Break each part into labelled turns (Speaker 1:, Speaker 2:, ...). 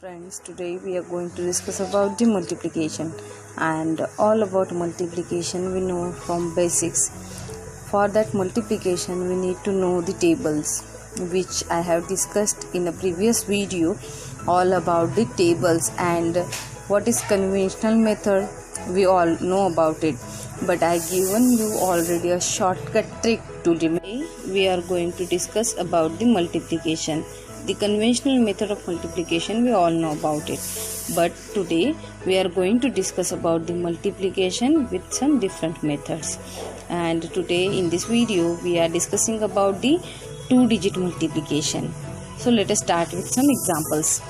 Speaker 1: Friends, today we are going to discuss about the multiplication, and all about multiplication we know from basics. For that multiplication we need to know the tables, which I have discussed in a previous video all about the tables and what is conventional method. We all know about it, but I given you already a shortcut trick to today. We are going to discuss about the multiplication. The conventional method of multiplication we all know about it, but today we are going to discuss about the multiplication with some different methods. And today in this video we are discussing about the two-digit multiplication. So let us start with some examples.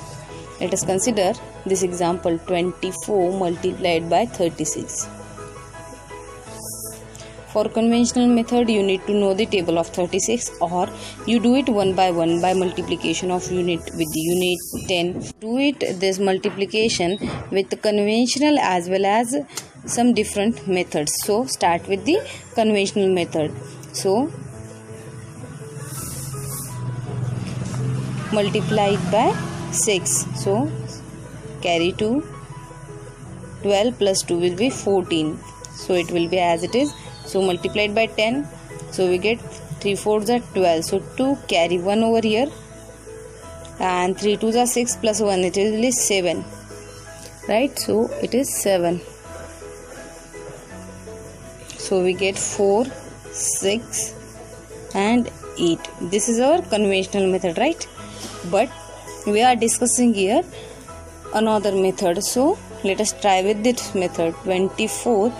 Speaker 1: Let us consider this example: 24 multiplied by 36. For conventional method, you need to know the table of 36, or you do it one by one by multiplication of unit with the unit 10. Do it this multiplication with the conventional as well as some different methods. So start with the conventional method. So multiplied by 6. So carry 2. 12 plus 2 will be 14. So it will be as it is. So multiplied by 10, so we get 3 4s are 12. So 2 carry 1 over here, and 3 2s are 6 plus 1, it is 7, right? So it is 7. So we get 4, 6 and 8. This is our conventional method, right? But we are discussing here another method. So let us try with this method: 24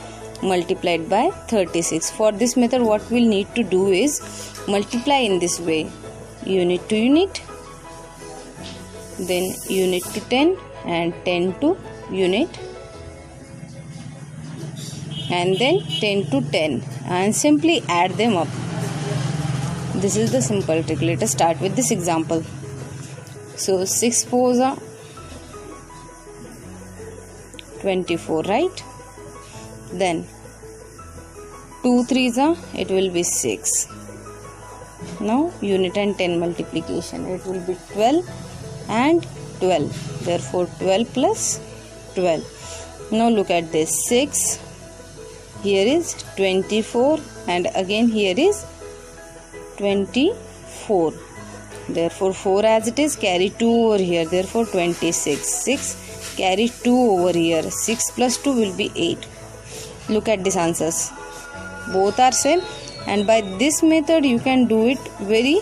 Speaker 1: multiplied by 36. For this method what we'll need to do is multiply in this way: unit to unit, then unit to 10, and 10 to unit, and then 10 to 10, and simply add them up. This is the simple trick. Let us start with this example. So 6 4s are 24, right? Then 2 3s are, it will be 6. Now unit and 10 multiplication, it will be 12 and 12. Therefore 12 plus 12. Now look at this: 6, here is 24, and again here is 24. Therefore 4 as it is, carry 2 over here, therefore 26. 6 carry 2 over here, 6 plus 2 will be 8. Look at these answers, both are same. And by this method you can do it very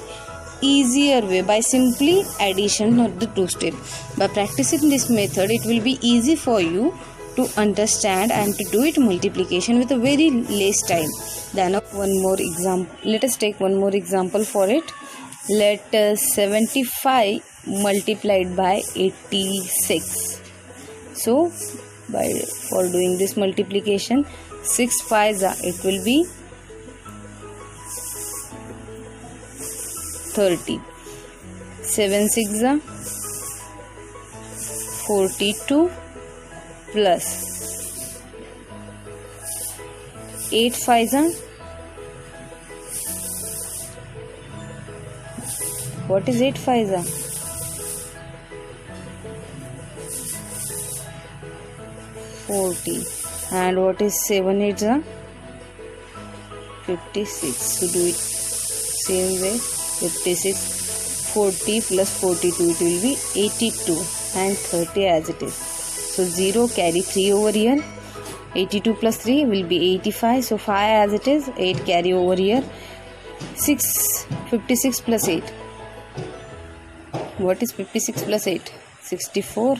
Speaker 1: easier way by simply addition of the two step. By practicing this method, it will be easy for you to understand and to do it multiplication with a very less time. Then one more example. Let us take one more example for it. Let us 75 multiplied by 86. So for doing this multiplication, 6 5s are, it will be 30. 7 6s are 42 plus 8 5s are, what is 8 5s are? 40. And what is 7 8s are? 56. So do it same way. 56, 40 plus 42, it will be 82, and 30 as it is. So 0 carry 3 over here, 82 plus 3 will be 85. So 5 as it is, 8 carry over here, 56 plus 8. What is 56 plus 8? 64.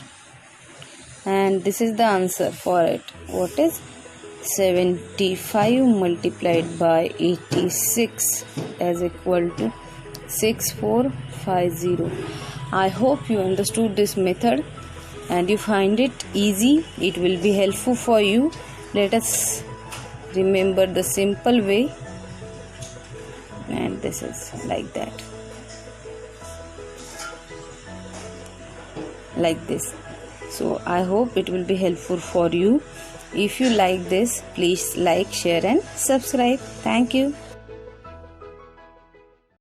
Speaker 1: And this is the answer for it. What is 75 multiplied by 86 as equal to 6450. I hope you understood this method and you find it easy. It will be helpful for you. Let us remember the simple way, and this is like that, like this. So I hope it will be helpful for you. If you like this, please like, share and subscribe. Thank you.